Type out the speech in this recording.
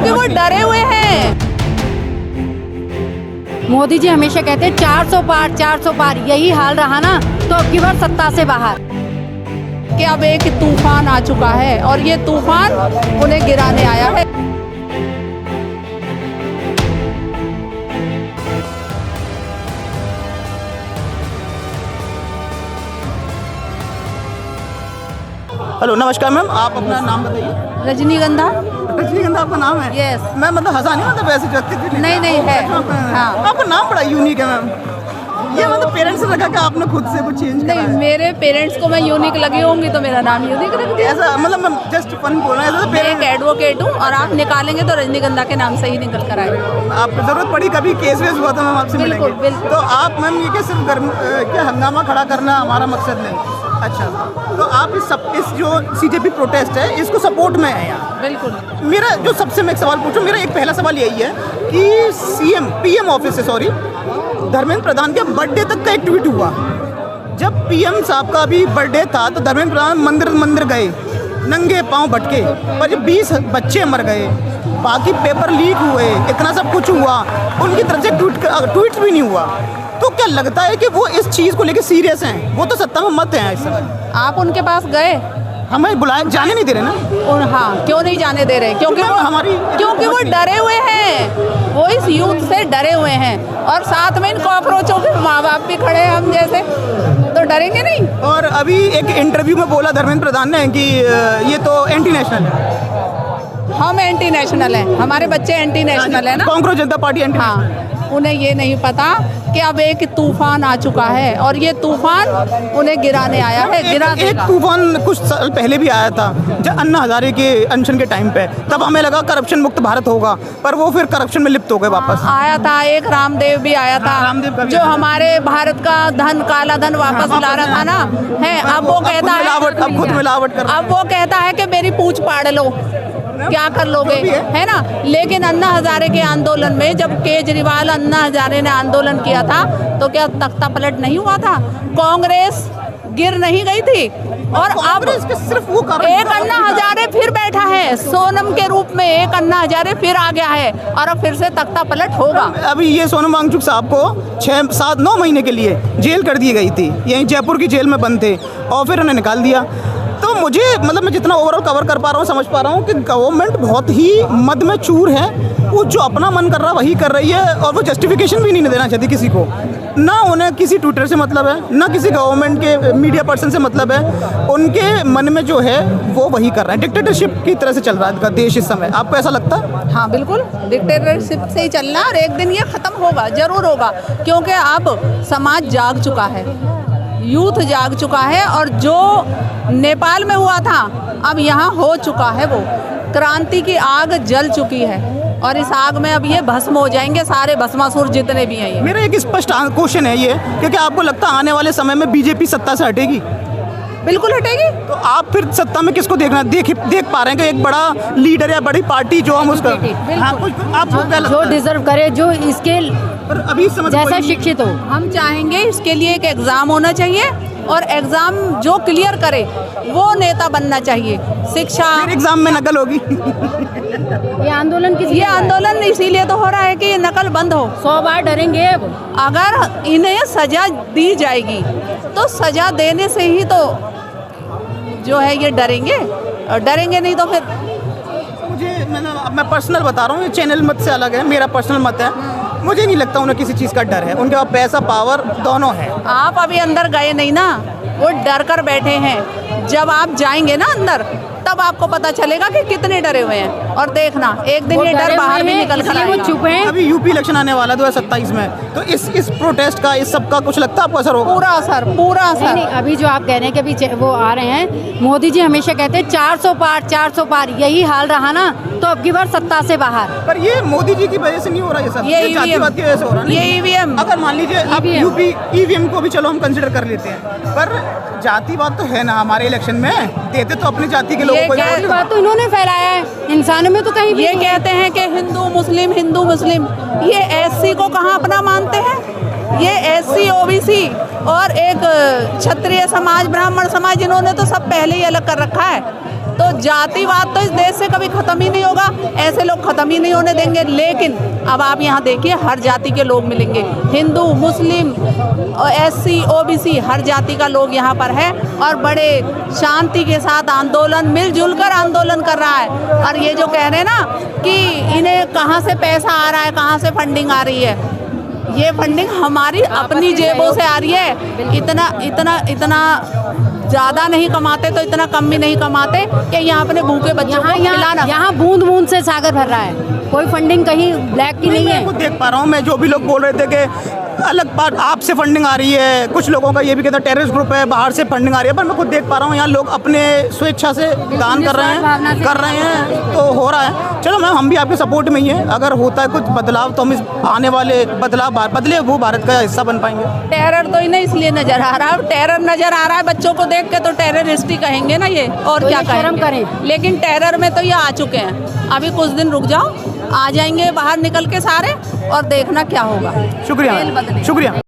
क्योंकि वो डरे हुए हैं। मोदी जी हमेशा कहते हैं 400 पार 400 पार, यही हाल रहा ना तो अब की बार सत्ता से बाहर। कि अब एक तूफान आ चुका है और ये तूफान उन्हें गिराने आया है। हेलो नमस्कार मैम, आप अपना नाम बताइए। रजनीगंधा। रजनीगंधा आपका नाम है? यस। मैम मतलब हंसा नहीं मतलब ऐसे व्यक्ति के लिए? नहीं है। हाँ। आपका नाम बड़ा यूनिक है मैम। ये मतलब पेरेंट्स ने रखा कि आपने खुद से कुछ चेंज करा नहीं, है? मेरे पेरेंट्स को मैं यूनिक लगी होंगी तो मेरा नाम यूनिक रख दिया। ऐसा मतलब मैं जस्ट फन बोल रहा हूँ, ऐसा मैं एक पेरेंट्स एडवोकेट हूँ और आप निकालेंगे तो रजनीगंधा के नाम से ही निकल कर आए। आप जरूरत पड़ी कभी केस वेस हुआ तो मैम आपसे बिल्कुल, मिलेंगे। बिल्कुल। तो आप मैम ये क्या सिर्फ क्या हंगामा खड़ा करना हमारा मकसद नहीं? अच्छा, तो आप इस जो सीजेपी प्रोटेस्ट है इसको सपोर्ट में है यहाँ? बिल्कुल। मेरा जो सबसे मैं एक सवाल पूछूं, मेरा एक पहला सवाल यही है कि पीएम ऑफिस से धर्मेंद्र प्रधान के बर्थडे तक का एक ट्वीट हुआ। जब पीएम साहब का अभी बर्थडे था तो धर्मेंद्र प्रधान मंदिर गए, नंगे पांव भटके, पर 20 बच्चे मर गए, बाकी पेपर लीक हुए, इतना सब कुछ हुआ, उनकी तरफ से ट्वीट भी नहीं हुआ। तो क्या लगता है कि वो इस चीज़ को लेकर सीरियस हैं? वो तो सत्ता में मत हैं इस समय। आप उनके पास गए? हमें बुलाए, जाने नहीं दे रहे ना। हाँ, क्यों नहीं जाने दे रहे? क्योंकि वो डरे हुए हैं। वो इस यूथ से डरे हुए हैं और साथ में इन कॉकरोचों के माँ बाप भी खड़े हैं हम जैसे, तो डरेंगे नहीं। और अभी एक इंटरव्यू में बोला धर्मेंद्र प्रधान ने कि ये तो एंटी नेशनल है। हम एंटी नेशनल हैं, हमारे बच्चे एंटी नेशनल है ना। कांग्रेस जनता पार्टी एंटी। हाँ, उन्हें ये नहीं पता कि अब एक तूफान आ चुका है और ये तूफान उन्हें गिराने आया है। एक तूफान कुछ साल पहले भी आया था जब अन्ना हजारे के अनशन के टाइम पे, तब हमें लगा करप्शन मुक्त भारत होगा, पर वो फिर करप्शन में लिप्त हो गए वापस। आया था एक रामदेव भी आया था, जो हमारे भारत का धन, काला धन वापस ला रहा था ना। है अब वो कहता है, अब खुद मिलावट कर, अब वो कहता है कि मेरी पूंछ पाड़ लो, क्या कर लोगे, है ना। लेकिन अन्ना हजारे के आंदोलन में जब केजरीवाल अन्ना हजारे ने आंदोलन किया था तो क्या तख्ता पलट नहीं हुआ था? कांग्रेस गिर नहीं गई थी। और अब सिर्फ वो एक अन्ना हजारे फिर बैठा है सोनम के रूप में, एक अन्ना हजारे फिर आ गया है और अब फिर से तख्ता पलट होगा। अभी ये सोनम वांगचुक साहब को 6, 7, 9 महीने के लिए जेल कर दी गई थी, यहीं जयपुर की जेल में बंद थे और फिर उन्हें निकाल दिया। तो मुझे मतलब मैं जितना ओवरऑल कवर कर पा रहा हूँ, समझ पा रहा हूँ कि गवर्नमेंट बहुत ही मद में चूर है। वो जो अपना मन कर रहा वही कर रही है और वो जस्टिफिकेशन भी नहीं देना चाहती किसी को। ना उन्हें किसी ट्विटर से मतलब है, ना किसी गवर्नमेंट के मीडिया पर्सन से मतलब है। उनके मन में जो है वो वही कर रहे हैं। डिक्टेटरशिप की तरह से चल रहा है देश इस समय। आपको ऐसा लगता है? हाँ बिल्कुल, डिक्टेटरशिप से ही चलना और एक दिन ये ख़त्म होगा, ज़रूर होगा, क्योंकि अब समाज जाग चुका है, यूथ जाग चुका है। और जो नेपाल में हुआ था अब यहाँ हो चुका है, वो क्रांति की आग जल चुकी है और इस आग में अब ये भस्म हो जाएंगे सारे भस्मासुर जितने भी हैं। मेरा एक स्पष्ट क्वेश्चन है ये, क्योंकि आपको लगता है आने वाले समय में बीजेपी सत्ता से हटेगी? बिल्कुल हटेगी। तो आप फिर सत्ता में किसको देखना देख पा रहे हैं कि एक बड़ा लीडर या बड़ी पार्टी जो हम उसका हाँ, जो डिजर्व करे, जो इसके अभी जैसा शिक्षित हो। हम चाहेंगे इसके लिए एक एग्ज़ाम होना चाहिए और एग्ज़ाम जो क्लियर करे वो नेता बनना चाहिए। शिक्षा एग्जाम में नकल होगी। ये आंदोलन इसीलिए तो हो रहा है कि ये नकल बंद हो। 100 बार डरेंगे। अब अगर इन्हें सजा दी जाएगी तो सजा देने से ही तो जो है ये डरेंगे, और डरेंगे नहीं तो फिर। मुझे मैं पर्सनल बता रहा हूँ, ये चैनल मत से अलग है, मेरा पर्सनल मत है। मुझे नहीं लगता उन्हें किसी चीज़ का डर है। उनके पास पैसा, पावर दोनों है। आप अभी अंदर गए नहीं ना, वो डर कर बैठे हैं। जब आप जाएंगे ना अंदर तब आपको पता चलेगा कि कितने डरे हुए हैं। और देखना एक दिन ये डर बाहर भी निकल कर आएगा। चुप हैं। अभी यूपी इलेक्शन आने वाला 2027 में, तो इस प्रोटेस्ट का, इस सब का कुछ लगता है आपको असर होगा? पूरा असर। नहीं, अभी जो आप कह रहे हैं कि अभी वो आ रहे हैं, मोदी जी हमेशा कहते हैं 400 पार 400 पार, यही हाल रहा ना तो अब की बार सत्ता से बाहर। पर ये मोदी जी की वजह से नहीं हो रहा, ये सब ये जातिवाद की वजह से हो रहा है। ये ईवीएम, अगर मान लीजिए आप यूपी ईवीएम को भी चलो हम कंसिडर कर लेते हैं, पर जातिवाद तो है ना हमारे इलेक्शन में, देते तो अपनी जाति के लोगों को। तो इन्होंने फैलाया है इंसानों में, तो कहीं ये कहते हैं कि हिंदू मुस्लिम। ये एससी को कहाँ अपना मानते हैं? ये एससी, ओबीसी और एक क्षत्रिय समाज, ब्राह्मण समाज, इन्होंने तो सब पहले ही अलग कर रखा है। तो जातिवाद तो इस देश से कभी ख़त्म ही नहीं होगा, ऐसे लोग ख़त्म ही नहीं होने देंगे। लेकिन अब आप यहाँ देखिए, हर जाति के लोग मिलेंगे, हिंदू, मुस्लिम, SC, OBC, हर जाति का लोग यहाँ पर है और बड़े शांति के साथ आंदोलन, मिलजुल कर आंदोलन कर रहा है। और ये जो कह रहे हैं ना कि इन्हें कहाँ से पैसा आ रहा है, कहाँ से फंडिंग आ रही है, ये फंडिंग हमारी अपनी जेबों से आ रही है। इतना ज़्यादा नहीं कमाते तो इतना कम भी नहीं कमाते कि यहाँ अपने भूखे बच्चों को खिलाना। यहाँ बूंद बूंद से सागर भर रहा है, कोई फंडिंग कहीं ब्लैक की नहीं है। मैं देख पा रहा हूँ, मैं जो भी लोग बोल रहे थे कि अलग बात आपसे फंडिंग आ रही है, कुछ लोगों का ये भी कहता है टेररिस्ट ग्रुप है, बाहर से फंडिंग आ रही है, पर मैं खुद देख पा रहा हूँ यहाँ लोग अपने स्वेच्छा से दान कर रहे हैं तो हो रहा है। चलो मैम, हम भी आपके सपोर्ट में ही हैं, अगर होता है कुछ बदलाव तो हम इस आने वाले बदले वो भारत का हिस्सा बन पाएंगे। टेरर तो इन्हें इसलिए नजर आ रहा है, टेरर नजर आ रहा है बच्चों को देख के तो टेररिस्ट ही कहेंगे ना ये, और तो क्या ये शर्म करें। लेकिन टेरर में तो ये आ चुके हैं, अभी कुछ दिन रुक जाओ, आ जाएंगे बाहर निकल के सारे और देखना क्या होगा। शुक्रिया, शुक्रिया।